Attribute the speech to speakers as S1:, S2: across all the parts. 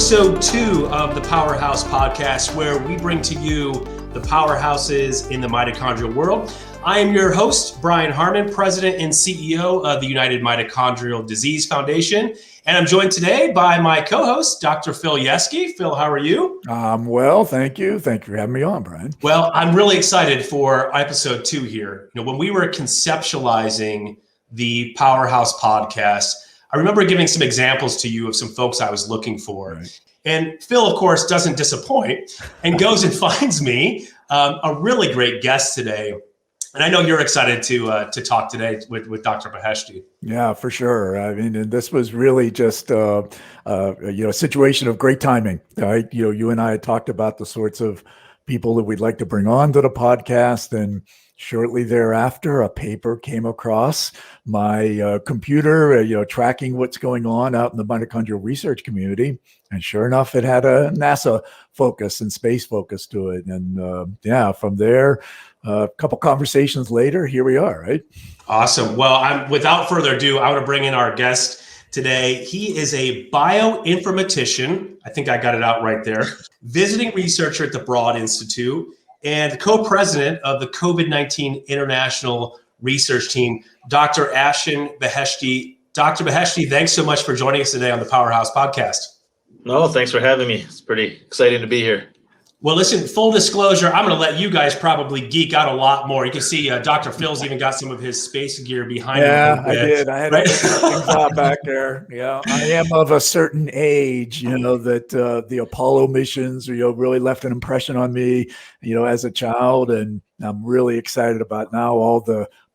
S1: episode 2 of the Powerhouse podcast, where we bring to you the powerhouses in the mitochondrial world. I am your host, Brian Harman, President and CEO of the United Mitochondrial Disease Foundation. And I'm joined today by my co-host, Dr. Phil Yeske. Phil, how are you?
S2: Well, thank you. Thank you for having me on, Brian.
S1: Well, I'm really excited for episode 2 here. When we were conceptualizing the Powerhouse podcast, I remember giving some examples to you of some folks I was looking for. Right. And Phil, of course, doesn't disappoint and goes and finds me a really great guest today. And I know you're excited to talk today with Dr. Beheshti.
S2: Yeah, for sure. I mean, and this was really just a situation of great timing. Right? You and I had talked about the sorts of people that we'd like to bring on to the podcast, and shortly thereafter, a paper came across my computer, tracking what's going on out in the mitochondrial research community. And sure enough, it had a NASA focus and space focus to it. And from there, a couple conversations later, here we are, right?
S1: Awesome. Well, without further ado, I want to bring in our guest today. He is a bioinformatician. I think I got it out right there. Visiting researcher at the Broad Institute and co-president of the COVID-19 International Research Team, Dr. Afshin Beheshti. Dr. Beheshti, thanks so much for joining us today on the Powerhouse podcast.
S3: No, thanks for having me. It's pretty exciting to be here.
S1: Well, listen, full disclosure, I'm going to let you guys probably geek out a lot more. You can see Dr. Phil's even got some of his space gear behind him.
S2: Yeah, I did. I had things out back there. Yeah, I am of a certain age, that the Apollo missions, really left an impression on me, as a child. And I'm really excited about now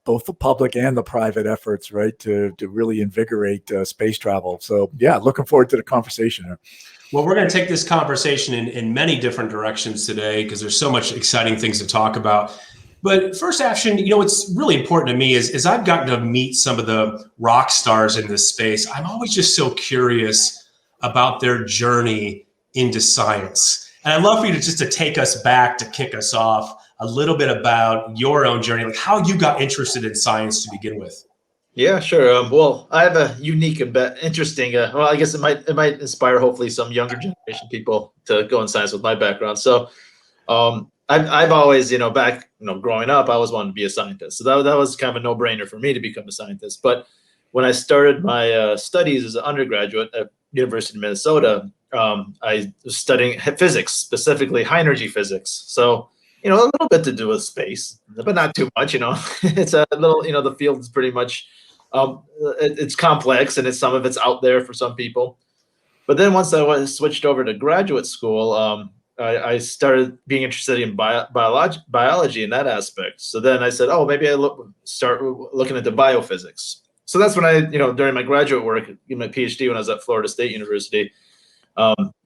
S2: both the public and the private efforts, right, to really invigorate space travel. So, yeah, looking forward to the conversation.
S1: Well, we're going to take this conversation in many different directions today because there's so much exciting things to talk about. But first, Afshin, what's really important to me is I've gotten to meet some of the rock stars in this space. I'm always just so curious about their journey into science. And I'd love for you to take us back to kick us off a little bit about your own journey, like how you got interested in science to begin with.
S3: Yeah, sure. Well, I have a unique and interesting. I guess it might inspire hopefully some younger generation people to go in science with my background. So, I've always, back, growing up, I always wanted to be a scientist. So that was kind of a no-brainer for me to become a scientist. But when I started my studies as an undergraduate at University of Minnesota, I was studying physics, specifically high energy physics. So, a little bit to do with space, but not too much. It's a little, the field is pretty much. It's complex, and some of it's out there for some people. But then once I switched over to graduate school, I started being interested in biology in that aspect. So then I said, oh, maybe start looking into biophysics. So that's when I, during my graduate work, in my PhD when I was at Florida State University,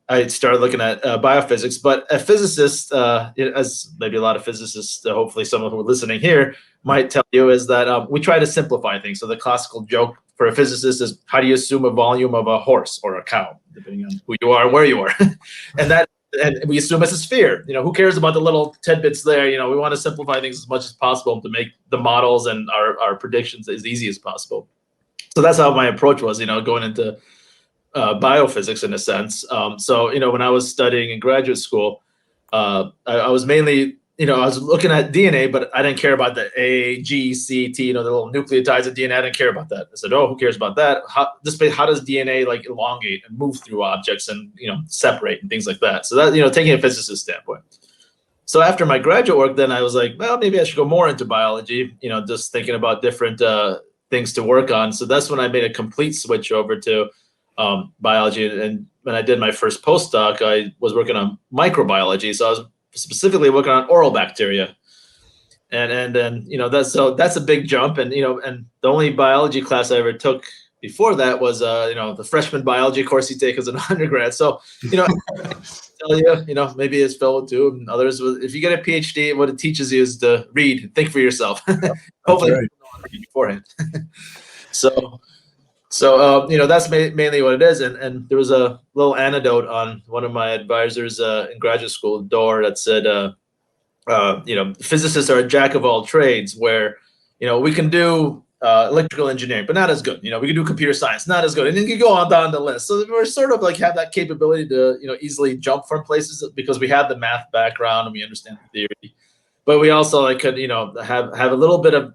S3: I started looking at biophysics. But a physicist, as maybe a lot of physicists, hopefully someone who are listening here might tell you, is that we try to simplify things. So the classical joke for a physicist is, how do you assume a volume of a horse or a cow, depending on who you are, where you are, and we assume it's a sphere. Who cares about the little tidbits there? We want to simplify things as much as possible to make the models and our predictions as easy as possible. So that's how my approach was, going into biophysics in a sense. So, when I was studying in graduate school, I was mainly, I was looking at DNA, but I didn't care about the A, G, C, T, the little nucleotides of DNA. I didn't care about that. I said, oh, who cares about that? How does DNA like elongate and move through objects and, separate and things like that? So that, taking a physicist standpoint. So after my graduate work, then I was like, well, maybe I should go more into biology, just thinking about different things to work on. So that's when I made a complete switch over to biology. And when I did my first postdoc, I was working on microbiology. So I was specifically working on oral bacteria. And then, that's a big jump. And, and the only biology class I ever took before that was, the freshman biology course you take as an undergrad. So, tell you, maybe it's Phil too, and others. If you get a PhD, what it teaches you is to read and think for yourself. Hopefully, right. Read beforehand. So that's mainly what it is. And there was a little anecdote on one of my advisors in graduate school, Dor, that said, physicists are a jack of all trades, where, we can do electrical engineering, but not as good. We can do computer science, not as good. And then you go on down the list. So we're sort of like have that capability to, easily jump from places because we have the math background and we understand the theory. But we also like could, have a little bit of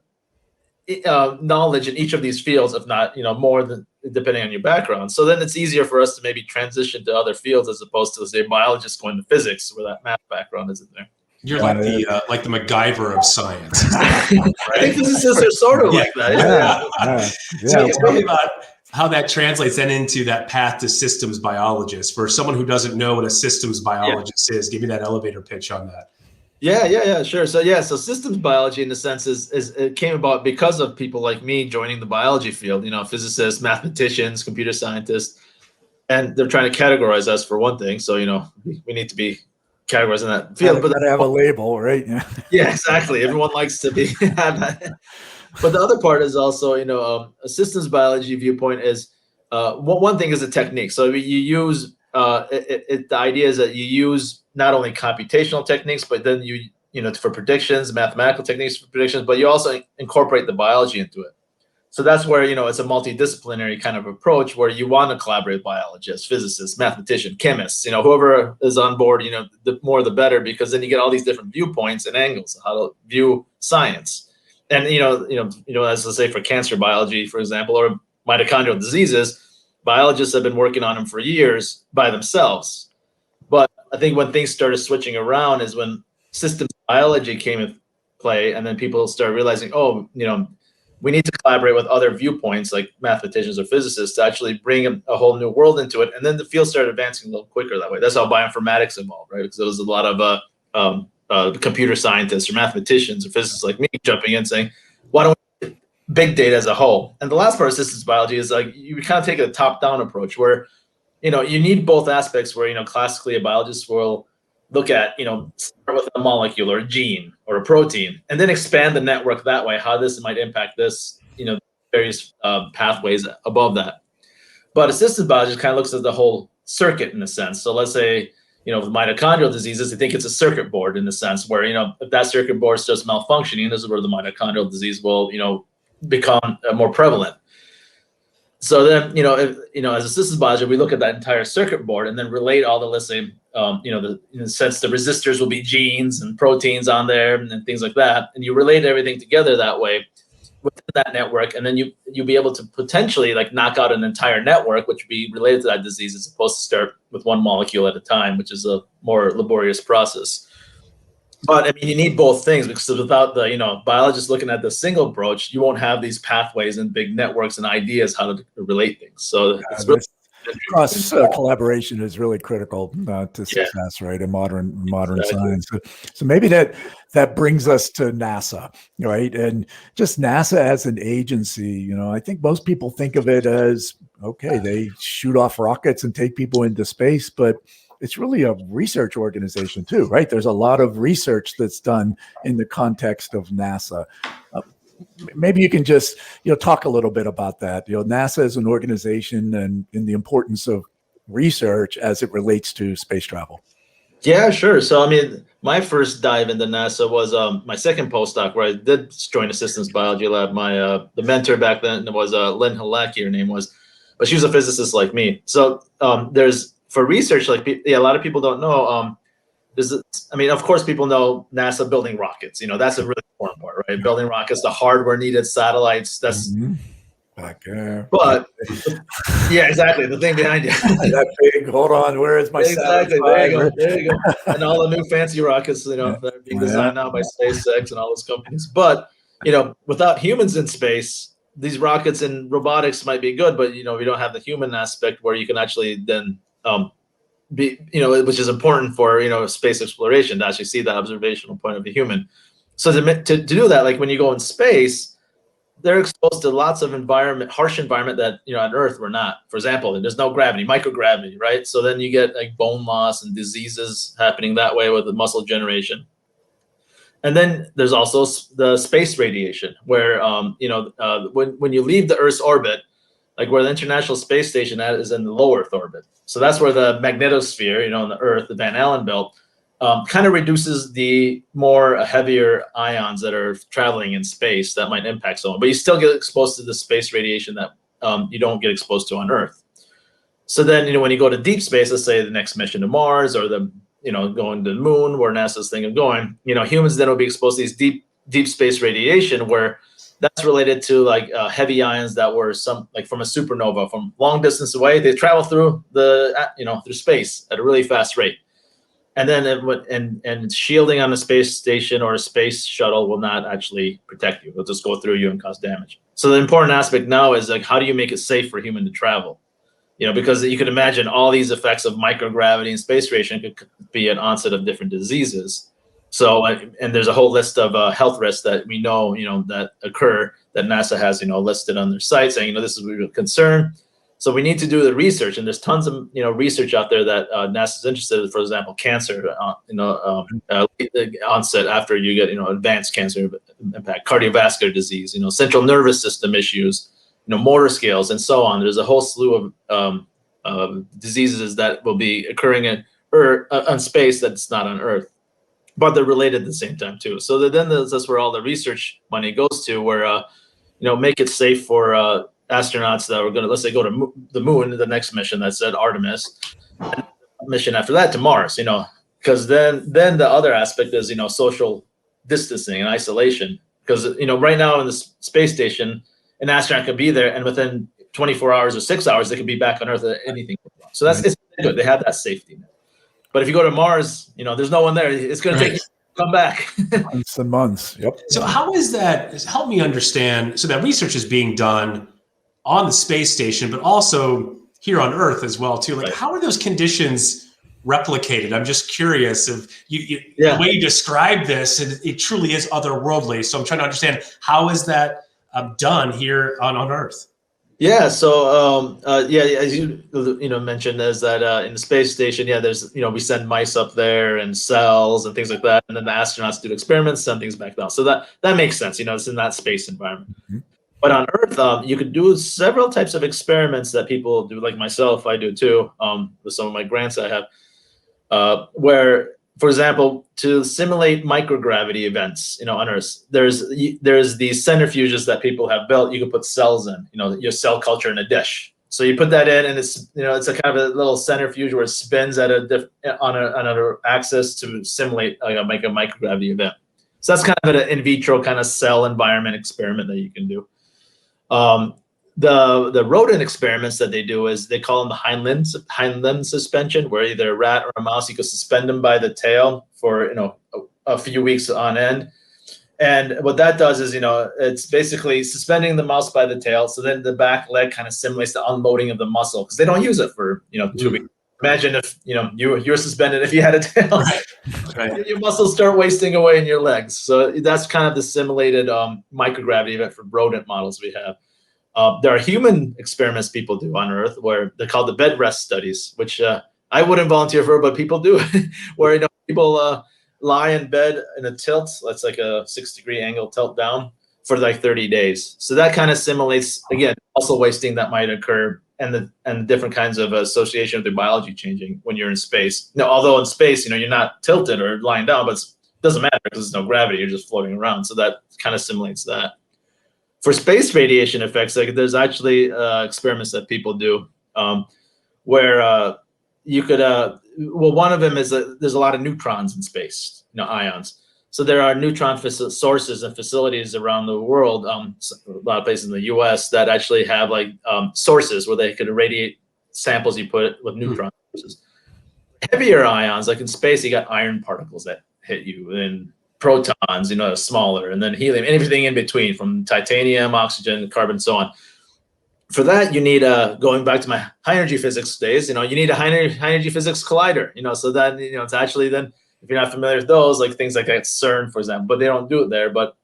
S3: knowledge in each of these fields, if not, more than depending on your background. So then it's easier for us to maybe transition to other fields as opposed to, say, biologists going to physics where that math background isn't there.
S1: You're like the MacGyver of science.
S3: Right? I think physicists are sort of like that.
S1: So tell me about how that translates then into that path to systems biologist. For someone who doesn't know what a systems biologist is, give me that elevator pitch on that.
S3: Yeah, sure. So systems biology in a sense is it came about because of people like me joining the biology field, physicists, mathematicians, computer scientists, and they're trying to categorize us for one thing. So, we need to be categorized in that field.
S2: But have a label, right?
S3: Yeah, exactly. Everyone likes to be have that. But the other part is also, a systems biology viewpoint is one thing is a technique. So you use the idea is that you use not only computational techniques, but then you for predictions, mathematical techniques for predictions, but you also incorporate the biology into it. So that's where, it's a multidisciplinary kind of approach where you want to collaborate with biologists, physicists, mathematicians, chemists, whoever is on board, the more the better, because then you get all these different viewpoints and angles of how to view science. And, as I say, for cancer biology, for example, or mitochondrial diseases, biologists have been working on them for years by themselves. But I think when things started switching around is when systems biology came into play, and then people started realizing, we need to collaborate with other viewpoints like mathematicians or physicists to actually bring a whole new world into it. And then the field started advancing a little quicker that way. That's how bioinformatics evolved, right? Because there was a lot of computer scientists or mathematicians or physicists like me jumping in saying, why don't we big data as a whole? And the last part of systems biology is like you kind of take a top-down approach where you need both aspects where classically a biologist will look at start with a molecule or a gene or a protein and then expand the network that way, how this might impact this various pathways above that. But a systems biologist kind of looks at the whole circuit in a sense. So let's say with mitochondrial diseases, they think it's a circuit board in the sense where if that circuit board starts malfunctioning, this is where the mitochondrial disease will become more prevalent. So then, as a systems biologist, we look at that entire circuit board and then relate all the, let's say, in the sense the resistors will be genes and proteins on there and things like that. And you relate everything together that way within that network. And then you'll be able to potentially like knock out an entire network, which would be related to that disease as opposed to start with one molecule at a time, which is a more laborious process. But I mean, you need both things because without the, biologists looking at the single approach, you won't have these pathways and big networks and ideas how to relate things. So it's really
S2: cross collaboration is really critical to success, right? In modern science. So maybe that brings us to NASA, right? And just NASA as an agency, I think most people think of it as, okay, they shoot off rockets and take people into space, but it's really a research organization too, right? There's a lot of research that's done in the context of NASA. Maybe you can just, talk a little bit about that. NASA as an organization and the importance of research as it relates to space travel.
S3: Yeah, sure. So, I mean, my first dive into NASA was my second postdoc where I did join a systems biology lab. My the mentor back then was Lynn Halacki, her name was, but she was a physicist like me. So there's, for research, like a lot of people don't know. Of course, people know NASA building rockets. That's a really important part, right? Building rockets, the hardware needed, satellites. That's
S2: back there.
S3: But yeah, exactly. The thing behind it.
S2: That big. Hold on. Where is my
S3: exactly? There you go. And all the new fancy rockets, that are being designed now by SpaceX and all those companies. But without humans in space, these rockets and robotics might be good, but we don't have the human aspect where you can actually then which is important for space exploration to actually see that observational point of a human. So to do that, like when you go in space, they're exposed to lots of harsh environment that on Earth we're not. For example, there's no gravity, microgravity, right? So then you get like bone loss and diseases happening that way with the muscle generation. And then there's also the space radiation, where when you leave the Earth's orbit, like where the International Space Station is in the low Earth orbit. So that's where the magnetosphere, on the Earth, the Van Allen belt, kind of reduces the more heavier ions that are traveling in space that might impact someone, but you still get exposed to the space radiation that you don't get exposed to on Earth. So then, when you go to deep space, let's say the next mission to Mars or the, going to the moon where NASA's thinking of going, humans then will be exposed to these deep space radiation where that's related to like heavy ions that were like from a supernova from long distance away. They travel through through space at a really fast rate. And then and shielding on a space station or a space shuttle will not actually protect you. It'll just go through you and cause damage. So the important aspect now is like, how do you make it safe for human to travel? Because you could imagine all these effects of microgravity and space radiation could be an onset of different diseases. So, and there's a whole list of health risks that we know, that occur that NASA has, listed on their site saying, this is a real concern. So we need to do the research, and there's tons of research out there that NASA is interested in. For example, cancer, onset after you get advanced cancer impact, cardiovascular disease, central nervous system issues, motor skills, and so on. There's a whole slew of diseases that will be occurring on space that's not on Earth, but they're related at the same time too. So then that's where all the research money goes to, where make it safe for astronauts that are going to, let's say, go to the moon, the next mission that's at Artemis, and mission after that to Mars, because then the other aspect is, social distancing and isolation. Because, right now in the space station, an astronaut could be there and within 24 hours or 6 hours, they could be back on Earth at anything. So it's good. They have that safety net. But if you go to Mars, there's no one there. It's going to take you to come back.
S2: Months and months. Yep.
S1: So how is that? Help me understand. So that research is being done on the space station, but also here on Earth as well too. Like,
S3: right.
S1: How are those conditions replicated? I'm just curious if the way you describe this, and it truly is otherworldly. So I'm trying to understand, how is that done here on Earth?
S3: Yeah. So as you mentioned, is that in the space station, there's we send mice up there and cells and things like that, and then the astronauts do experiments, send things back down. So that makes sense. It's in that space environment. Mm-hmm. But on Earth, you could do several types of experiments that people do, like myself, I do too, with some of my grants I have, where, for example, to simulate microgravity events, on Earth, there's these centrifuges that people have built. You can put cells in, your cell culture in a dish. So you put that in, and it's it's a kind of a little centrifuge where it spins at on an axis to simulate make a microgravity event. So that's kind of an in vitro kind of cell environment experiment that you can do. The rodent experiments that they do is they call them the hind limb suspension, where either a rat or a mouse, you can suspend them by the tail for a few weeks on end. And what that does is it's basically suspending the mouse by the tail, so then the back leg kind of simulates the unloading of the muscle, because they don't use it for 2 weeks. Imagine if you're suspended if you had a tail. Right. Your muscles start wasting away in your legs. So that's kind of the simulated microgravity event for rodent models we have. There are human experiments people do on Earth where they're called the bed rest studies, which I wouldn't volunteer for, but people do, where people lie in bed in a tilt. That's like a 6-degree angle tilt down for like 30 days. So that kind of simulates, again, muscle wasting that might occur, and the different kinds of association with their biology changing when you're in space. Although in space, you're not tilted or lying down, but it doesn't matter because there's no gravity. You're just floating around. So that kind of simulates that. For space radiation effects, like there's actually experiments that people do where you could, one of them is that there's a lot of neutrons in space, ions. So there are neutron sources and facilities around the world, a lot of places in the U.S. that actually have like sources where they could irradiate samples you put with neutron sources. Heavier ions, like in space, you got iron particles that hit you, and protons, smaller, and then helium, and everything in between, from titanium, oxygen, carbon, so on. For that, you need going back to my high energy physics days, you need a high energy physics collider, so that it's actually then, if you're not familiar with those, like things like at CERN, for example, but they don't do it there, but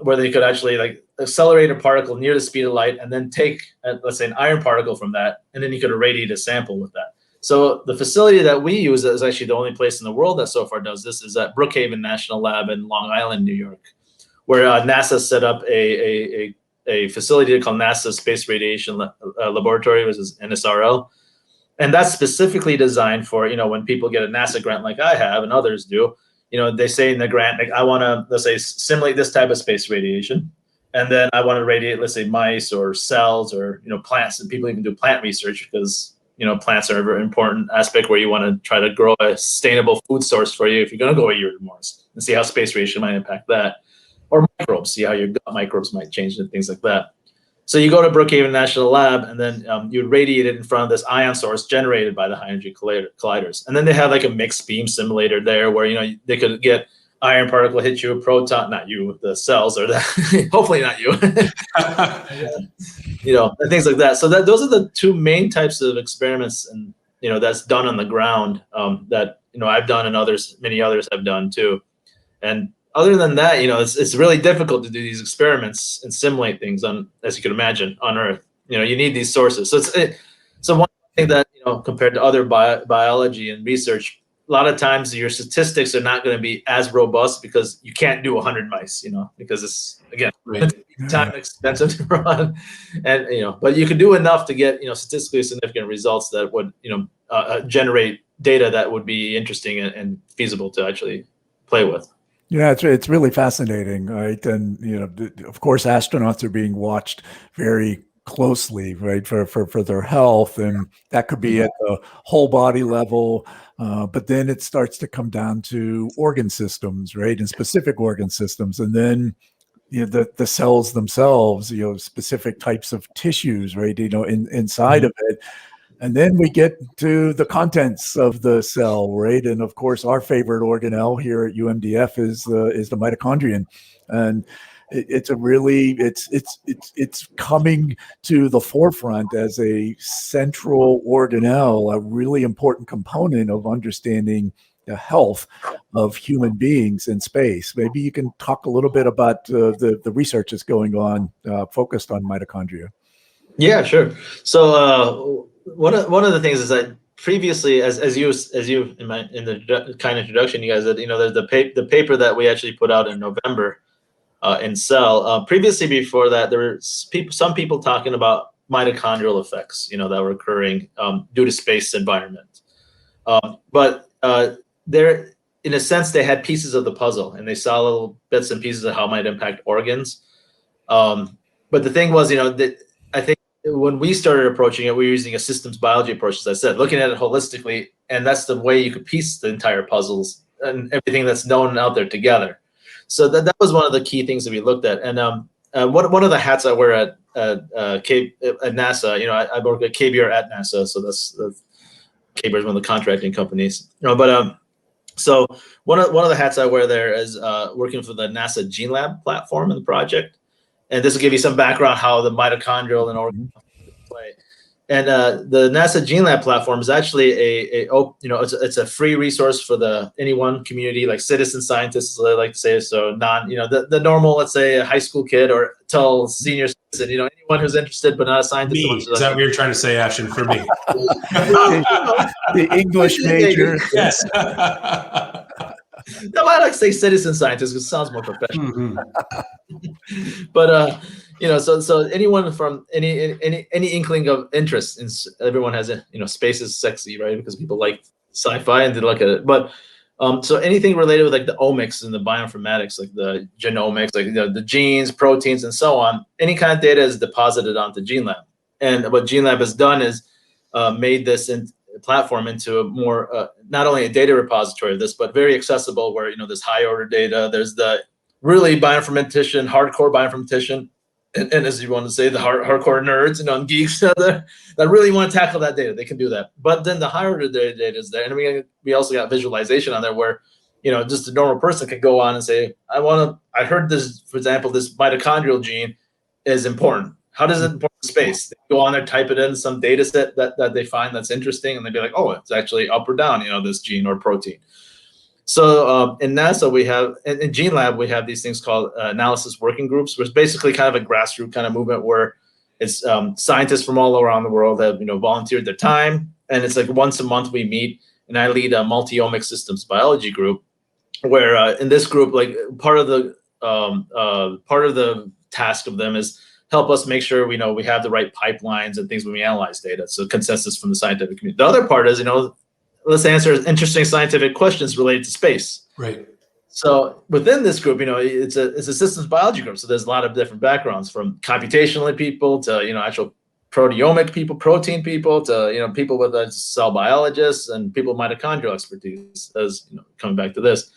S3: where they could actually like accelerate a particle near the speed of light and then take, let's say, an iron particle from that, and then you could irradiate a sample with that. So the facility that we use is actually the only place in the world that so far does this, is at Brookhaven National Lab in Long Island, New York, where NASA set up a facility called NASA Space Radiation Laboratory, which is NSRL. And that's specifically designed for, you know, when people get a NASA grant like I have and others do, you know, they say in the grant, like, I want to, let's say, simulate this type of space radiation. And then I want to radiate, let's say, mice or cells or, you know, plants. And people even do plant research because, you know, plants are a very important aspect where you want to try to grow a sustainable food source for you if you're going to go a year to Mars, and see how space radiation might impact that. Or microbes, see how your gut microbes might change and things like that. So you go to Brookhaven National Lab, and then you would radiate it in front of this ion source generated by the high energy colliders. And then they have like a mixed beam simulator there where, you know, they could get iron particle hit you, a proton, not you, the cells, or the, hopefully not you, you know, and things like that. So those are the two main types of experiments, and, you know, that's done on the ground, that, you know, I've done and many others have done too. And other than that, you know, it's really difficult to do these experiments and simulate things on, as you can imagine, on Earth. You know, you need these sources. So one thing that, you know, compared to other biology and research, a lot of times your statistics are not going to be as robust because you can't do 100 mice, you know, because it's, again, time expensive to run, and, you know, but you can do enough to get, you know, statistically significant results that would, you know, generate data that would be interesting and feasible to actually play with.
S2: Yeah, it's really fascinating, right? And, you know, of course, astronauts are being watched very closely, right, for their health, and that could be at the whole body level, but then it starts to come down to organ systems, right, and specific organ systems, and then, you know, the cells themselves, you know, specific types of tissues, right, you know, inside of it. And then we get to the contents of the cell, right? And of course, our favorite organelle here at UMDF is the mitochondrion, and it's coming to the forefront as a central organelle, a really important component of understanding the health of human beings in space. Maybe you can talk a little bit about the research that's going on focused on mitochondria.
S3: Yeah, sure. So one of the things is that previously, as you in the kind of introduction, you guys said, you know, there's the paper that we actually put out in November in Cell. Previously, before that, there were some people talking about mitochondrial effects, you know, that were occurring due to space environment. But there, in a sense, they had pieces of the puzzle, and they saw little bits and pieces of how it might impact organs. But the thing was, you know, that I think when we started approaching it, we were using a systems biology approach, as I said, looking at it holistically, and that's the way you could piece the entire puzzles and everything that's known out there together. So that was one of the key things that we looked at. And one of the hats I wear at NASA, you know, I work at KBR at NASA, so that's KBR is one of the contracting companies. You know, but so one of the hats I wear there is working for the NASA Gene Lab platform in the project. And this will give you some background how the mitochondrial and organ play. And the NASA Gene Lab platform is actually it's a free resource for anyone community, like citizen scientists, as I like to say. So the normal, let's say, a high school kid or till senior citizen, you know, anyone who's interested but not a scientist.
S1: Me. Is that what you're trying to say, Afshin, for me?
S2: The English major.
S1: Yes.
S3: No, I like to say citizen scientist because it sounds more professional. Mm-hmm. But you know, so anyone from any inkling of interest in, everyone has a, you know, space is sexy, right? Because people like sci-fi and they look at it. But so anything related with like the omics and the bioinformatics, like the genomics, like the genes, proteins, and so on, any kind of data is deposited onto Gene Lab. And what Gene Lab has done is made this platform into a more not only a data repository of this, but very accessible, where, you know, there's high order data, there's the really bioinformatician, hardcore bioinformatician, and as you want to say, the hardcore nerds, you know, and geeks that really want to tackle that data, they can do that. But then the higher order data is there, and we also got visualization on there where, you know, just a normal person can go on and say, I heard this, for example, this mitochondrial gene is important. How does it important in space? They go on there, type it in some data set that they find that's interesting, and they'd be like, oh, it's actually up or down, you know, this gene or protein. So in NASA, we have, in Gene Lab, we have these things called analysis working groups, which is basically kind of a grassroots kind of movement where it's scientists from all around the world have, you know, volunteered their time. And it's like once a month we meet, and I lead a multi-omic systems biology group, where in this group, like part of the task of them is help us make sure we have the right pipelines and things when we analyze data. So consensus from the scientific community. The other part is, let's answer interesting scientific questions related to space.
S1: Right.
S3: So within this group, it's a systems biology group. So there's a lot of different backgrounds, from computational people to, actual proteomic people, protein people to, people with cell biologists and people with mitochondrial expertise, as coming back to this.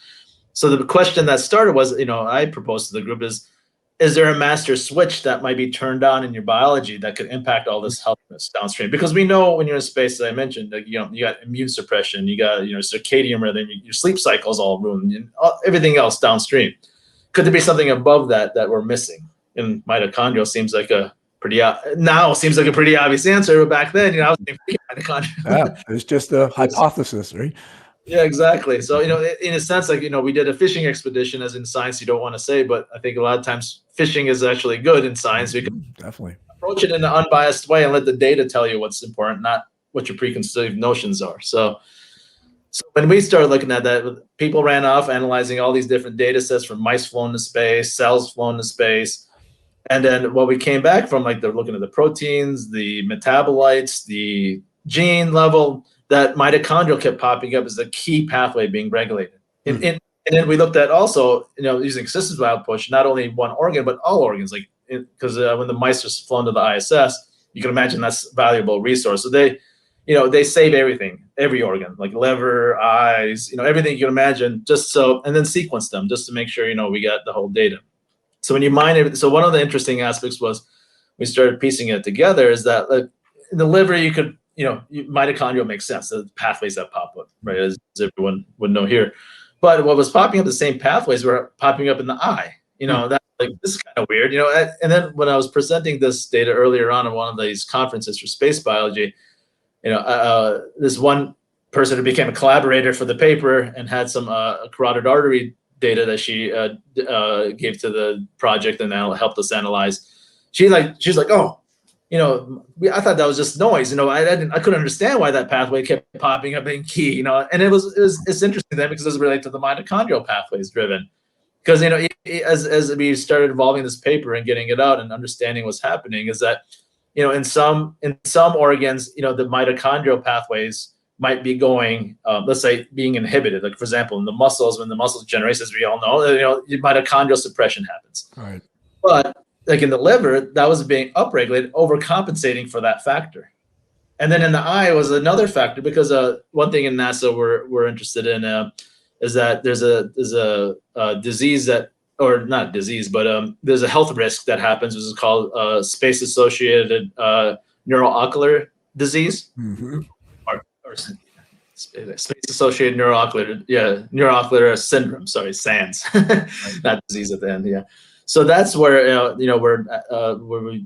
S3: So the question that started was, I proposed to the group is there a master switch that might be turned on in your biology that could impact all this healthiness downstream? Because we know when you're in space, as I mentioned, you got immune suppression, you got, circadian rhythm, your sleep cycle's all ruined, and everything else downstream. Could there be something above that we're missing? And mitochondrial seems like a pretty obvious answer, but back then, I was thinking mitochondria.
S2: Yeah, it's just a hypothesis, right?
S3: Yeah, exactly. So, in a sense, like, we did a fishing expedition, as in science, you don't want to say, but I think a lot of times fishing is actually good in science. You can
S2: definitely
S3: approach it in an unbiased way and let the data tell you what's important, not what your preconceived notions are. So when we started looking at that, people ran off analyzing all these different data sets, from mice flown to space, cells flown to space. And then what we came back from, like, they're looking at the proteins, the metabolites, the gene level, that mitochondrial kept popping up as a key pathway being regulated. And then we looked at also, using systems biology, not only one organ, but all organs, like, because when the mice are flown to the ISS, you can imagine that's a valuable resource. So they save everything, every organ, like liver, eyes, everything you can imagine, and then sequence them just to make sure, we got the whole data. So when you mine everything, so one of the interesting aspects was we started piecing it together is that, like, in the liver, you could, mitochondrial makes sense, the pathways that pop up, right, as everyone would know here. But what was popping up, the same pathways were popping up in the eye. That, like, this is kind of weird, and then when I was presenting this data earlier on in one of these conferences for space biology, this one person who became a collaborator for the paper and had some carotid artery data that she gave to the project and now helped us analyze. She's like, oh, I thought that was just noise. I couldn't understand why that pathway kept popping up being key. And it's interesting then because it's related to the mitochondrial pathways driven. Because as we started evolving this paper and getting it out and understanding what's happening, is that in some organs, the mitochondrial pathways might be going, let's say, being inhibited. Like, for example, in the muscles, when the muscles generate, as we all know, mitochondrial suppression happens.
S2: Right.
S3: But like in the liver, that was being upregulated, overcompensating for that factor. And then in the eye was another factor, because one thing in NASA we're interested in is that there's a disease that, or not disease, but there's a health risk that happens, which is called space-associated neuroocular disease.
S2: Mm-hmm.
S3: Or space-associated neuroocular syndrome. Sorry, SANS, not disease at the end. Yeah. So that's where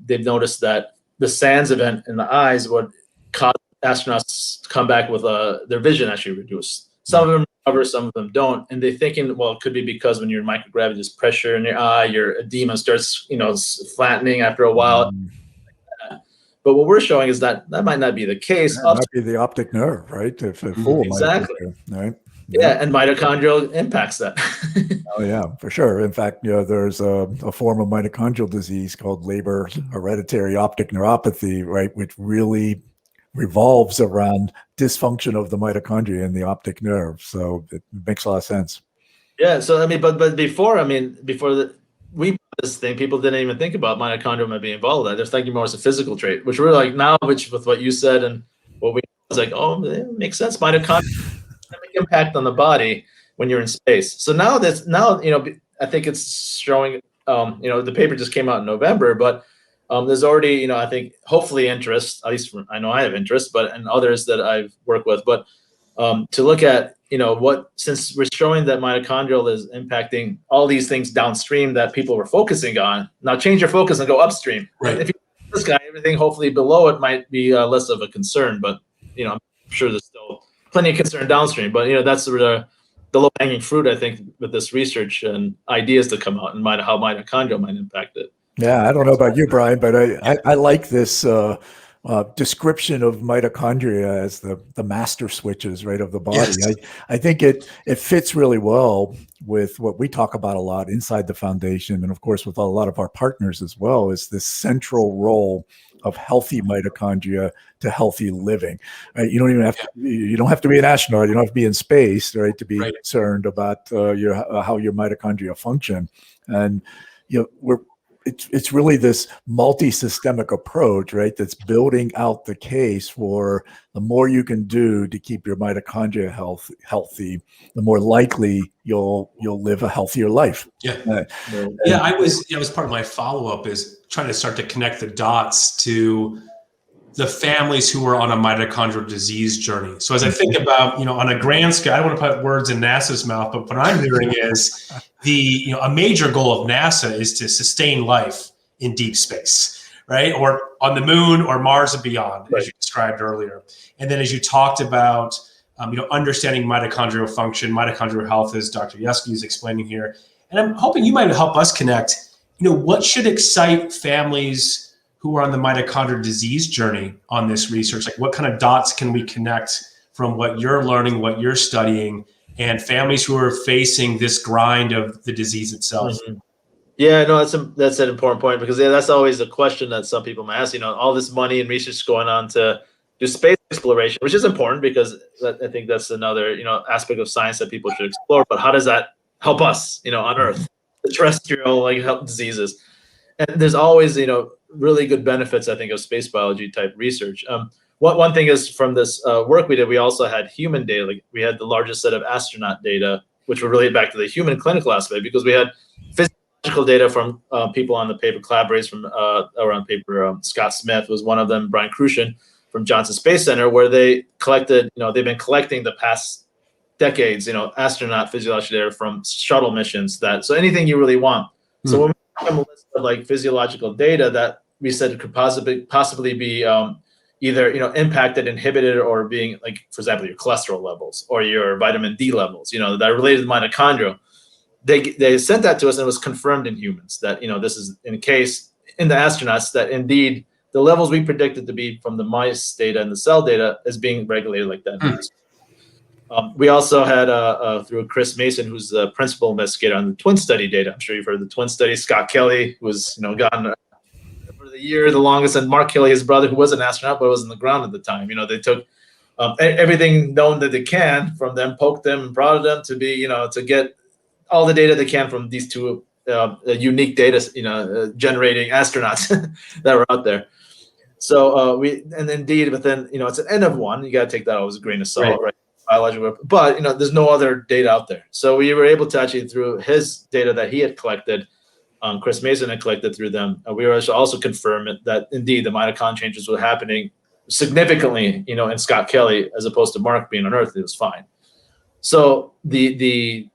S3: they've noticed that the SANS event in the eyes would cause astronauts to come back with their vision actually reduced. Some of them recover, some of them don't, and they're thinking, well, it could be because when you're in microgravity, there's pressure in your eye, your edema starts, flattening after a while. But what we're showing is that might not be the case.
S2: That might be the optic nerve, right? If full
S3: exactly.
S2: Right.
S3: Yeah, and mitochondrial impacts that.
S2: Oh yeah, for sure. In fact, there's a form of mitochondrial disease called Leber hereditary optic neuropathy, right, which really revolves around dysfunction of the mitochondria in the optic nerve. So it makes a lot of sense.
S3: Yeah. So I mean, but before we bought this thing, people didn't even think about mitochondria might be involved in that. They're thinking more as a physical trait, which we're like now, which with what you said and what we was like, oh, it makes sense. Mitochondria have an impact on the body when you're in space. So now I think it's showing. The paper just came out in November, but there's already I think hopefully interest. At least I know I have interest, and others that I've worked with, but to look at since we're showing that mitochondrial is impacting all these things downstream that people were focusing on. Now change your focus and go upstream.
S1: Right.
S3: If you this guy, everything hopefully below it might be less of a concern, but I'm sure there's still plenty of concern downstream. But that's the low hanging fruit, I think, with this research and ideas to come out and how mitochondria might impact it.
S2: Yeah, I don't know about you, Brian, but I like this description of mitochondria as the master switches, right, of the body. Yes. I think it fits really well with what we talk about a lot inside the foundation, and of course with a lot of our partners as well, is this central role of healthy mitochondria to healthy living. Right? You don't even have to, you don't have to be an astronaut. You don't have to be in space, right, to be concerned about how your mitochondria function. And it's really this multi-systemic approach, right, that's building out the case for the more you can do to keep your mitochondria healthy, the more likely you'll live a healthier life.
S1: That was part of my follow-up, is trying to start to connect the dots to the families who are on a mitochondrial disease journey. So as I think about, on a grand scale, I don't want to put words in NASA's mouth, but what I'm hearing is a major goal of NASA is to sustain life in deep space, right? Or on the moon or Mars and beyond, as you described earlier. And then as you talked about, understanding mitochondrial function, mitochondrial health, as Dr. Yeske is explaining here. And I'm hoping you might help us connect, what should excite families who are on the mitochondrial disease journey on this research? Like, what kind of dots can we connect from what you're learning, what you're studying, and families who are facing this grind of the disease itself?
S3: Mm-hmm. Yeah, no, that's an important point, because that's always a question that some people might ask. All this money and research going on to do space exploration, which is important, because I think that's another aspect of science that people should explore. But how does that help us, on Earth, the terrestrial health diseases? And there's always really good benefits, I think, of space biology type research. One thing is, from this work we did, we also had human data. Like, we had the largest set of astronaut data, which were related back to the human clinical aspect, because we had physiological data from people on the paper, collaborators from around paper. Scott Smith was one of them, Brian Crucian from Johnson Space Center, where they collected, they've been collecting the past decades, astronaut physiological data from shuttle missions. So anything you really want. So when we have a list of physiological data that we said could possibly be either impacted, inhibited, or being, for example, your cholesterol levels or your vitamin D levels, that are related to mitochondria. They sent that to us, and it was confirmed in humans that this is in the astronauts, that indeed the levels we predicted to be from the mice data and the cell data is being regulated like that. We also had through Chris Mason, who's the principal investigator on the twin study data. I'm sure you've heard of the twin study. Scott Kelly, who was gone for the year the longest, and Mark Kelly, his brother, who was an astronaut but was on the ground at the time. They took everything known that they can from them, poked them, and prodded them to be to get all the data they can from these two unique data generating astronauts that were out there. So and indeed, but then it's an N of 1. You got to take that always a grain of salt, right? Biological, but there's no other data out there. So we were able to actually, through his data that he had collected, Chris Mason had collected through them, we were also confirm that indeed the mitochondrial changes were happening significantly, in Scott Kelly, as opposed to Mark being on Earth. It was fine. So the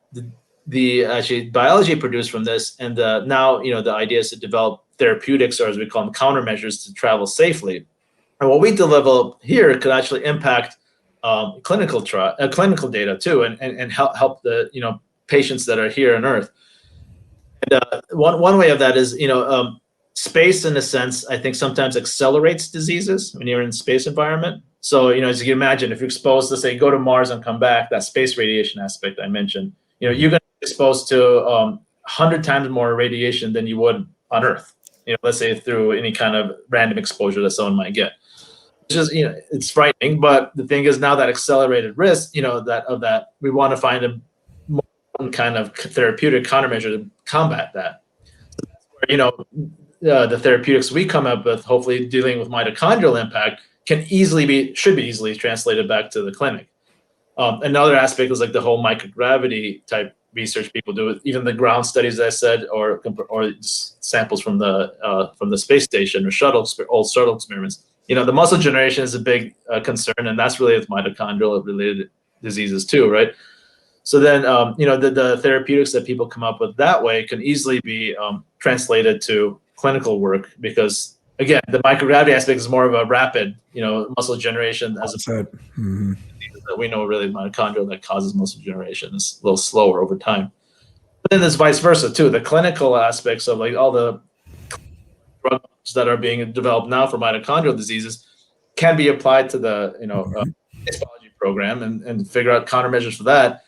S3: actually biology produced from this, and now the idea is to develop therapeutics, or as we call them, countermeasures, to travel safely. And what we develop here could actually impact clinical data too, and help the patients that are here on Earth. And one way of that is space, in a sense, I think sometimes accelerates diseases when you're in space environment. So as you can imagine, if you're exposed to, say, go to Mars and come back, that space radiation aspect I mentioned, you're going to be exposed to 100 times more radiation than you would on Earth. Let's say through any kind of random exposure that someone might get. Just it's frightening, but the thing is, now that accelerated risk, that we want to find a more kind of therapeutic countermeasure to combat that. So that's where the therapeutics we come up with, hopefully dealing with mitochondrial impact, should be easily translated back to the clinic. Another aspect is the whole microgravity type research people do, even the ground studies I said, or samples from the space station or old shuttle experiments. The muscle generation is a big concern, and that's related to mitochondrial related diseases too, right? So then, the therapeutics that people come up with that way can easily be translated to clinical work, because again, the microgravity aspect is more of a rapid, muscle generation, as opposed to that we know really mitochondrial that causes muscle generation is a little slower over time. But then there's vice versa too. The clinical aspects of all the drugs that are being developed now for mitochondrial diseases can be applied to the space biology program and figure out countermeasures for that.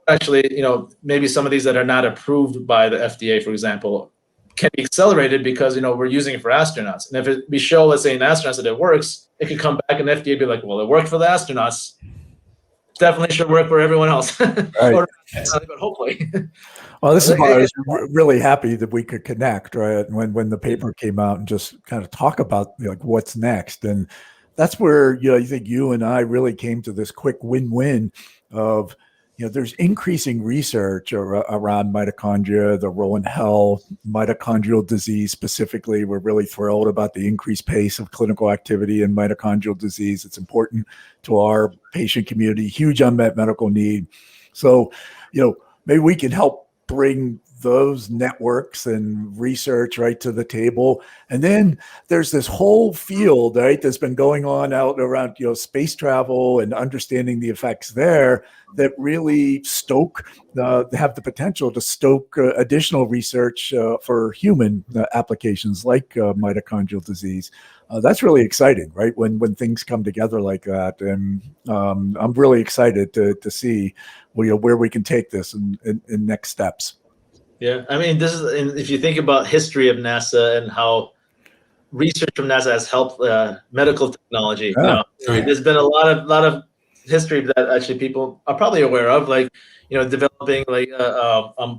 S3: Actually, maybe some of these that are not approved by the FDA, for example, can be accelerated because we're using it for astronauts. And if we show, let's say, in astronauts that it works, it could come back and the FDA be like, well, it worked for the astronauts. Definitely should work for everyone else.
S2: Right.
S3: But hopefully.
S2: Well, this is why I was really happy that we could connect, right? When the paper came out and just kind of talk about like what's next. And that's where, I think you and I really came to this quick win-win of, there's increasing research around mitochondria, the role in health, mitochondrial disease specifically. We're really thrilled about the increased pace of clinical activity in mitochondrial disease. It's important to our patient community, huge unmet medical need. So, maybe we can help bring those networks and research right to the table. And then there's this whole field, right, that's been going on out around, space travel and understanding the effects there that really have the potential to stoke additional research for human applications like mitochondrial disease. That's really exciting, right? When things come together like that. And I'm really excited to see where we can take this in next steps.
S3: Yeah, I mean, this is, if you think about history of NASA and how research from NASA has helped medical technology. There's been a lot of history that actually people are probably aware of, like developing like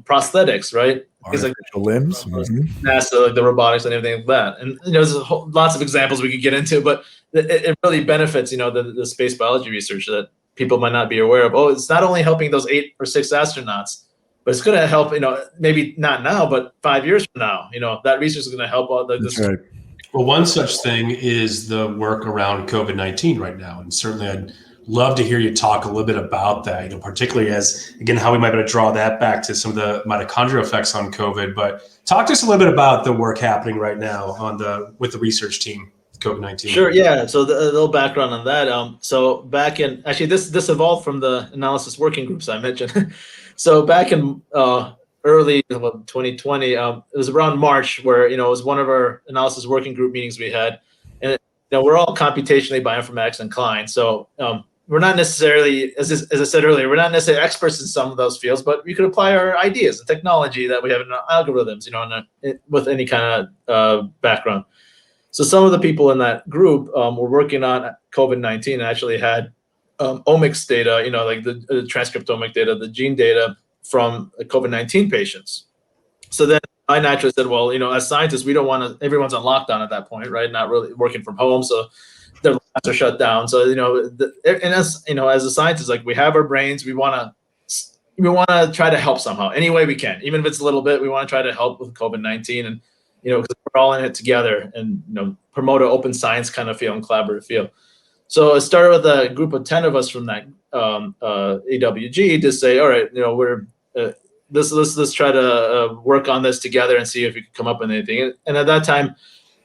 S3: prosthetics, right?
S2: Artificial limbs,
S3: NASA, like the robotics and everything like that. And there's lots of examples we could get into, but it really benefits the space biology research that people might not be aware of. Oh, it's not only helping those 8 or 6 astronauts, but it's going to help, maybe not now, but 5 years from now, that research is going to help all this.
S2: Right.
S1: Well, one such thing is the work around COVID-19 right now. And certainly I'd love to hear you talk a little bit about that, particularly as, again, how we might be able to draw that back to some of the mitochondrial effects on COVID. But talk to us a little bit about the work happening right now with the research team, COVID-19.
S3: Sure, yeah. So a little background on that. So back in, actually, this evolved from the analysis working groups I mentioned. So back in early 2020, it was around March where, it was one of our analysis working group meetings we had. And, we're all computationally bioinformatics inclined. So we're not necessarily, as I said earlier, we're not necessarily experts in some of those fields, but we could apply our ideas and technology that we have in our algorithms, with any kind of background. So some of the people in that group were working on COVID-19 and actually had omics data, like the transcriptomic data, the gene data from COVID-19 patients. So then I naturally said, well, as scientists, we don't want to, everyone's on lockdown at that point, right? Not really working from home. So their labs are shut down. So, and as, as a scientist, like we have our brains, we want to try to help somehow, any way we can, even if it's a little bit, we want to try to help with COVID-19 and, because we're all in it together and, promote an open science kind of feel and collaborative feel. So it started with a group of 10 of us from that AWG to say, all right, let's try to work on this together and see if we can come up with anything. And at that time,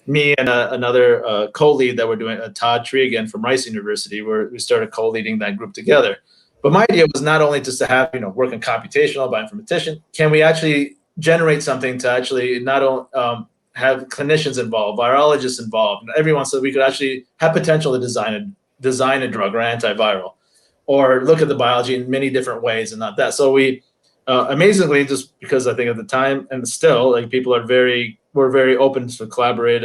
S3: me and another co-lead that we're doing, Todd Treegan from Rice University, where we started co-leading that group together. But my idea was not only just to have, work in computational bioinformatician, can we actually generate something to actually not only have clinicians involved, biologists involved, and everyone, so we could actually have potential to design a drug or antiviral, or look at the biology in many different ways and not that. So we, amazingly, just because I think at the time and still, like people are we're very open to collaborate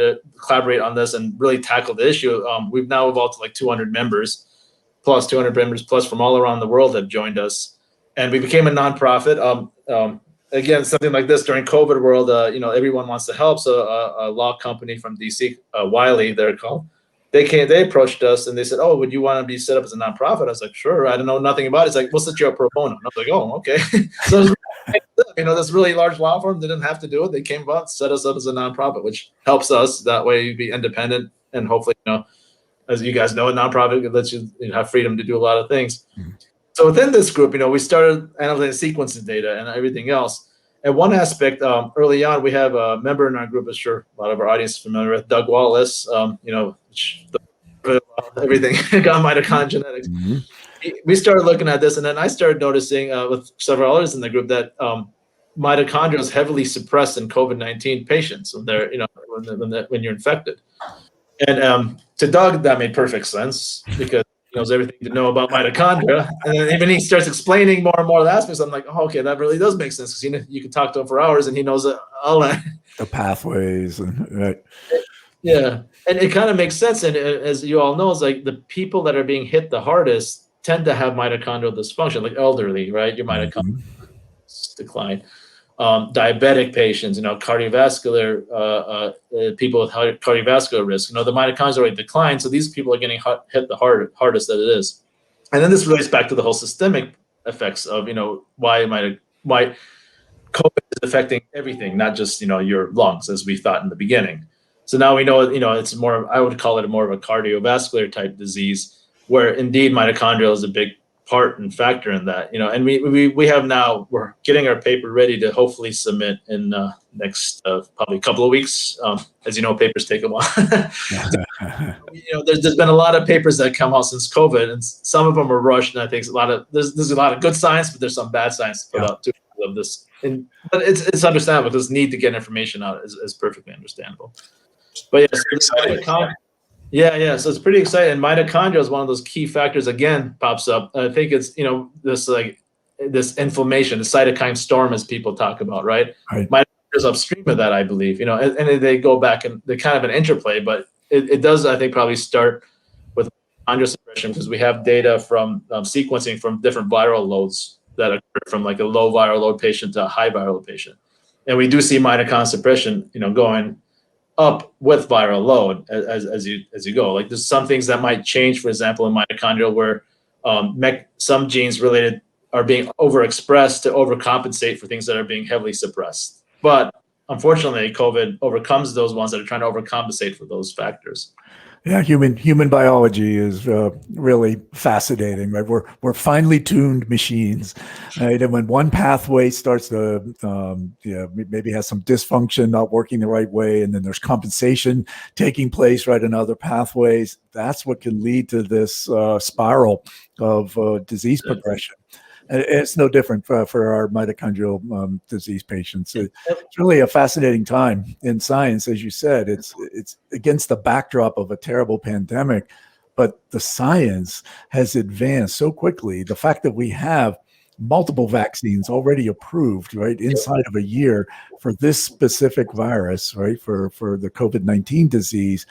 S3: on this and really tackle the issue. We've now evolved to like 200 members plus from all around the world have joined us, and we became a nonprofit. Again, something like this during COVID world, everyone wants to help. So a law company from DC, Wiley, they're called. They approached us and they said, "Oh, would you want to be set up as a nonprofit?" I was like, "Sure." I don't know nothing about it. It's like, "We'll set you up pro bono." And I was like, "Oh, okay." So this really large law firm didn't have to do it. They came about, set us up as a nonprofit, which helps us that way be independent and hopefully, as you guys know, a nonprofit lets you have freedom to do a lot of things. Mm-hmm. So within this group, we started analyzing sequencing data and everything else. And one aspect, early on, we have a member in our group, I'm sure a lot of our audience is familiar with, Doug Wallace, everything got mitochondrial genetics. Mm-hmm. We started looking at this, and then I started noticing with several others in the group that mitochondria is heavily suppressed in COVID-19 patients when they're, when you're infected. And to Doug, that made perfect sense because he knows everything to know about mitochondria. And then even he starts explaining more and more of the aspects. I'm like, oh, okay, that really does make sense because you can talk to him for hours and he knows all that.
S2: The pathways and right.
S3: Yeah, and it kind of makes sense. And as you all know, it's like the people that are being hit the hardest tend to have mitochondrial dysfunction, like elderly, right? Your mitochondria decline. Diabetic patients, cardiovascular people with cardiovascular risk, the mitochondria rate decline. So these people are getting hit the hardest that it is. And then this relates back to the whole systemic effects of, why COVID is affecting everything, not just, your lungs, as we thought in the beginning. So now we know, it's more, I would call it more of a cardiovascular type disease, where indeed mitochondrial is a big part and factor in that, and we have now, we're getting our paper ready to hopefully submit in next probably a couple of weeks. As you know, papers take a while. There's been a lot of papers that come out since COVID, and some of them are rushed. And I think there's a lot of good science, but there's some bad science to put out too of this. But it's understandable because the need to get information out is perfectly understandable. But yeah, so it's pretty exciting. Mitochondria is one of those key factors. Again, pops up. I think it's this inflammation, the cytokine storm, as people talk about, right? Mitochondria is upstream of that, I believe. And they go back and they're kind of an interplay, but it does, I think, probably start with mitochondria suppression because we have data from sequencing from different viral loads that occur from like a low viral load patient to a high viral load patient, and we do see mitochondria suppression, going up with viral load as you go. Like there's some things that might change, for example, in mitochondria where some genes related are being overexpressed to overcompensate for things that are being heavily suppressed. But unfortunately, COVID overcomes those ones that are trying to overcompensate for those factors.
S2: Yeah, human biology is really fascinating, right? We're finely tuned machines, right? And when one pathway starts to, maybe has some dysfunction, not working the right way, and then there's compensation taking place, right, in other pathways, that's what can lead to this spiral of disease progression. And it's no different for our mitochondrial disease patients. It's really a fascinating time in science, as you said. It's against the backdrop of a terrible pandemic, but the science has advanced so quickly. The fact that we have multiple vaccines already approved, right, inside of a year for this specific virus, right, for the COVID-19 disease,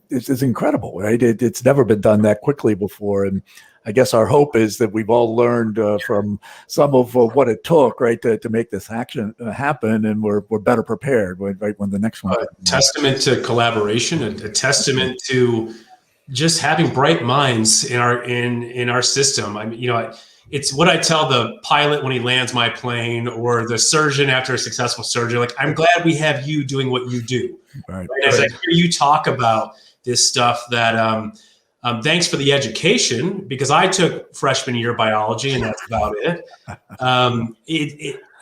S2: is incredible, right? It's never been done that quickly before, and I guess our hope is that we've all learned from some of what it took, right, to make this action happen, and we're better prepared, right, when the next one.
S1: Testament to collaboration, a testament to just having bright minds in our system. I mean, it's what I tell the pilot when he lands my plane, or the surgeon after a successful surgery. Like, I'm glad we have you doing what you do. Right. As I hear you talk about this stuff, that thanks for the education, because I took freshman year biology and that's about it.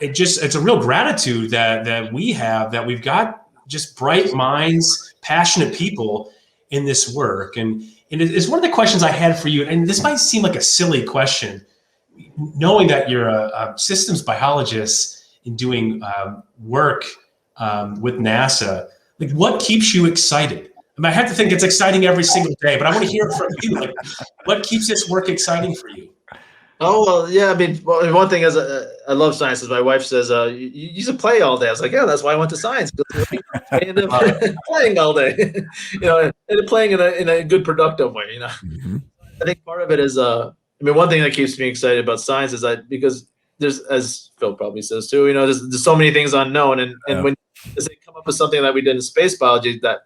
S1: It's a real gratitude that we have, that we've got just bright minds, passionate people in this work. And it's one of the questions I had for you, and this might seem like a silly question, knowing that you're a systems biologist and doing work with NASA. Like, what keeps you excited? I mean, I have to think it's exciting every single day, but I want to hear it from you. Like, what keeps this work exciting for you?
S3: Oh, well, yeah. I mean, one thing is I love science. As my wife says, you used to play all day. I was like, yeah, that's why I went to science. Playing all day, and playing in a good, productive way.
S2: Mm-hmm. I
S3: think part of it is, one thing that keeps me excited about science is that because there's, as Phil probably says too, there's so many things unknown, and when they come up with something that we did in space biology that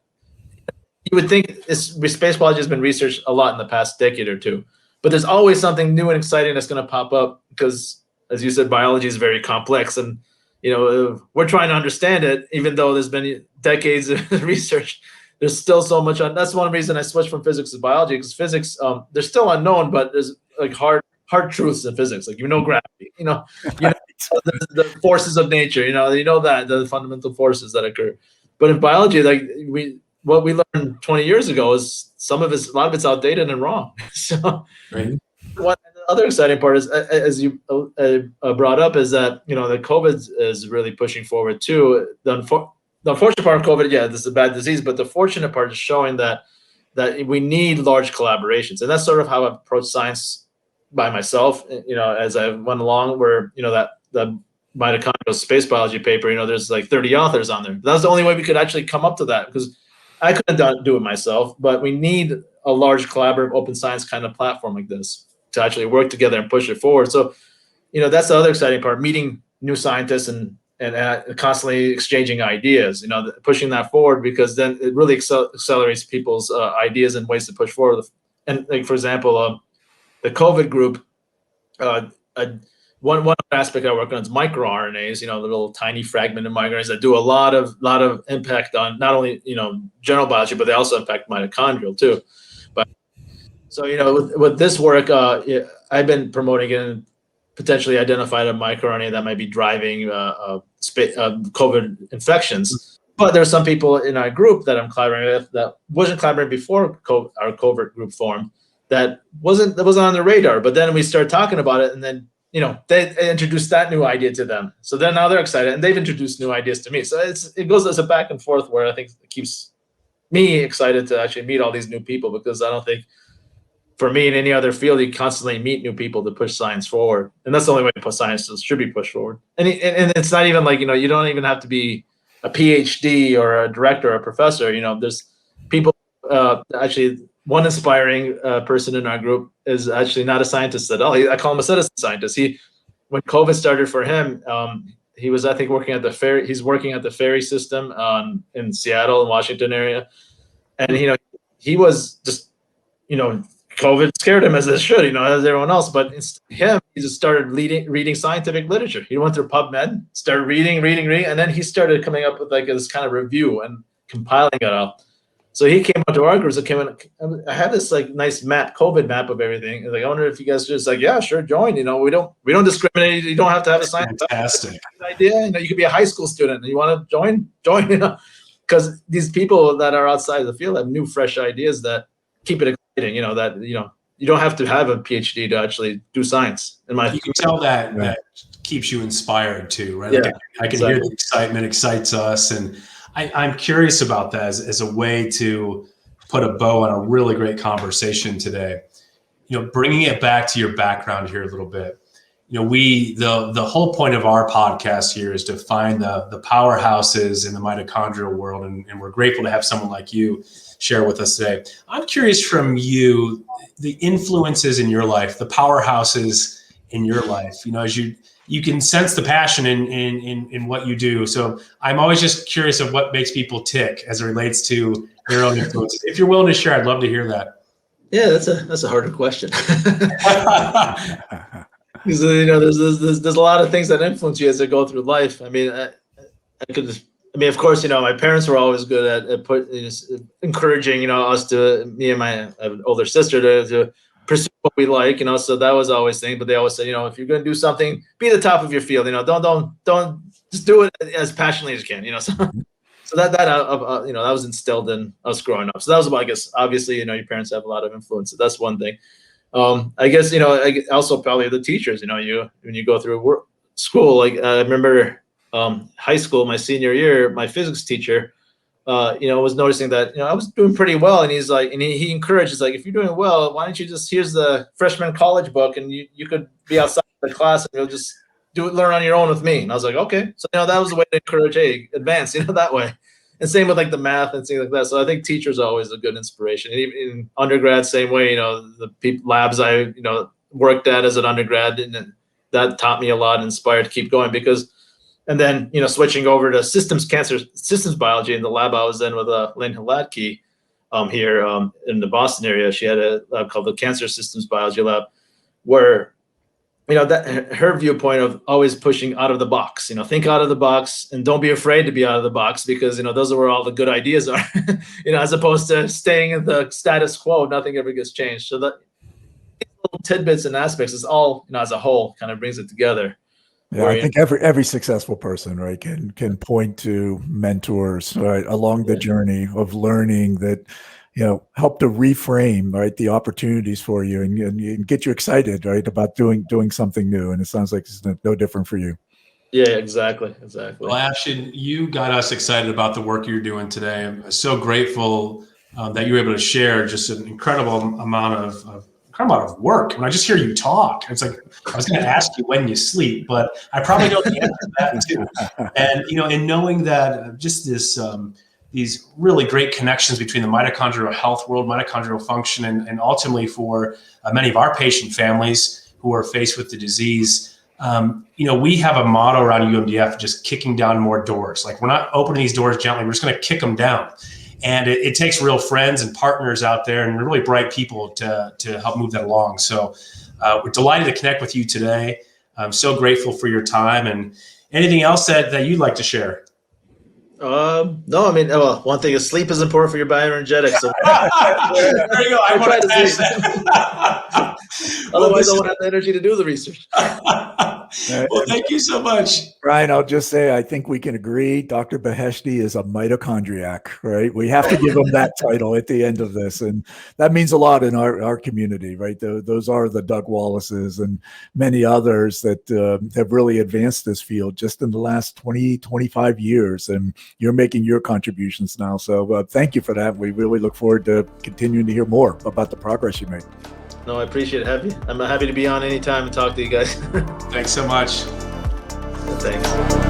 S3: you would think space biology has been researched a lot in the past decade or two, but there's always something new and exciting that's going to pop up because, as you said, biology is very complex, and we're trying to understand it. Even though there's been decades of research, there's still so much. That's one reason I switched from physics to biology, because physics, they're still unknown, but there's like hard truths in physics, like gravity, the forces of nature, that the fundamental forces that occur. But in biology, like what we learned 20 years ago is a lot of it's outdated and wrong. So,
S1: right.
S3: What the other exciting part is, as you brought up, is that the COVID is really pushing forward too. the unfortunate part of COVID, this is a bad disease, but the fortunate part is showing that we need large collaborations, and that's sort of how I've approached science by myself. As I went along, where that the mitochondrial space biology paper, there's like 30 authors on there. That's the only way we could actually come up to that, because I couldn't do it myself. But we need a large collaborative open science kind of platform like this to actually work together and push it forward. So, that's the other exciting part: meeting new scientists and constantly exchanging ideas, pushing that forward, because then it really accelerates people's ideas and ways to push forward. And like, for example, the COVID group, one aspect I work on is microRNAs, the little tiny fragmented microRNAs that do a lot of impact on not only, general biology, but they also impact mitochondrial too. But so, with this work, I've been promoting it and potentially identified a microRNA that might be driving COVID infections. But there's some people in our group that I'm collaborating with that wasn't collaborating before our COVID group formed, that wasn't on the radar. But then we started talking about it, and then they introduced that new idea to them. So then now they're excited, and they've introduced new ideas to me. So it goes as a back and forth, where I think it keeps me excited to actually meet all these new people, because I don't think, for me, in any other field, you constantly meet new people to push science forward, and that's the only way science should be pushed forward. And it's not even like, you don't even have to be a PhD or a director or a professor. There's people. Actually, one inspiring person in our group is actually not a scientist at all. I call him a citizen scientist. When COVID started for him, he was, I think, working at the ferry. He's working at the ferry system in Seattle and Washington area, and he was just COVID scared him, as it should, as everyone else. But he just started reading scientific literature. He went through PubMed, started reading, and then he started coming up with like this kind of review and compiling it all. So he came out to our groups. I had this like nice COVID map of everything. Like, I wonder if you guys just like, yeah, sure, join. We don't discriminate. You don't have to have a science idea. You could be a high school student and you want to join. Because these people that are outside of the field have new, fresh ideas that keep it exciting. You don't have to have a PhD to actually do science.
S1: You can tell that keeps you inspired too, right?
S3: Yeah,
S1: like I can hear the excitement excites us, and I'm curious about that as a way to put a bow on a really great conversation today. Bringing it back to your background here a little bit. The whole point of our podcast here is to find the powerhouses in the mitochondrial world, and we're grateful to have someone like you share with us today. I'm curious from you, the influences in your life, the powerhouses in your life. As you can sense the passion in what you do. So I'm always just curious of what makes people tick as it relates to their own influences. If you're willing to share, I'd love to hear that.
S3: Yeah, that's a harder question. Because there's a lot of things that influence you as you go through life. I mean, of course, my parents were always good at encouraging, us me and my older sister to pursue what we like, so that was always the thing. But they always said, if you're going to do something, be the top of your field, don't just do it as passionately as you can, so that was instilled in us growing up. So that was, I guess, obviously, your parents have a lot of influence. So that's one thing. I guess, also probably the teachers, when you go through school, like I remember high school, my senior year, my physics teacher, was noticing that, I was doing pretty well. And he's like, and he encourages, like, if you're doing well, why don't you here's the freshman college book, and you could be outside the class and you'll just learn on your own with me. And I was like, okay. So, that was a way to encourage, hey, advance, that way. And same with like the math and things like that. So I think teachers are always a good inspiration. And even in undergrad, same way, the labs I, worked at as an undergrad, and that taught me a lot and inspired to keep going and then, switching over to systems biology in the lab I was in with Lynn Hladky here in the Boston area. She had a lab called the Cancer Systems Biology Lab, where, that her viewpoint of always pushing out of the box, think out of the box and don't be afraid to be out of the box, because, those are where all the good ideas are, as opposed to staying in the status quo, nothing ever gets changed. So that little tidbits and aspects is all, as a whole kind of brings it together.
S2: Yeah, I think every successful person, right, can point to mentors, right, along the journey of learning that, help to reframe, right, the opportunities for you and get you excited, right, about doing something new. And it sounds like it's no different for you.
S3: Yeah, exactly.
S1: Well, Afshin, you got us excited about the work you're doing today. I'm so grateful that you were able to share just an incredible amount of work. When I just hear you talk, it's like I was going to ask you when you sleep, but I probably know the answer to that too. And in knowing that just these really great connections between the mitochondrial health world, mitochondrial function, and ultimately for many of our patient families who are faced with the disease. We have a motto around UMDF, just kicking down more doors. Like, we're not opening these doors gently, we're just going to kick them down. And it takes real friends and partners out there and really bright people to help move that along. So we're delighted to connect with you today. I'm so grateful for your time. And anything else that you'd like to share?
S3: No, I mean, well, one thing is sleep is important for your bioenergetics. So
S1: there you go. I want to catch that.
S3: Otherwise, I won't have the energy to do the research.
S1: Well, thank you so much.
S2: Brian, I'll just say, I think we can agree Dr. Beheshti is a mitochondriac, right? We have to give him that title at the end of this. And that means a lot in our community, right? Those are the Doug Wallaces and many others that have really advanced this field just in the last 20, 25 years. And you're making your contributions now. So thank you for that. We really look forward to continuing to hear more about the progress you make.
S3: No, I appreciate it. I'm happy to be on anytime and talk to you guys.
S1: Thanks so much.
S3: Thanks.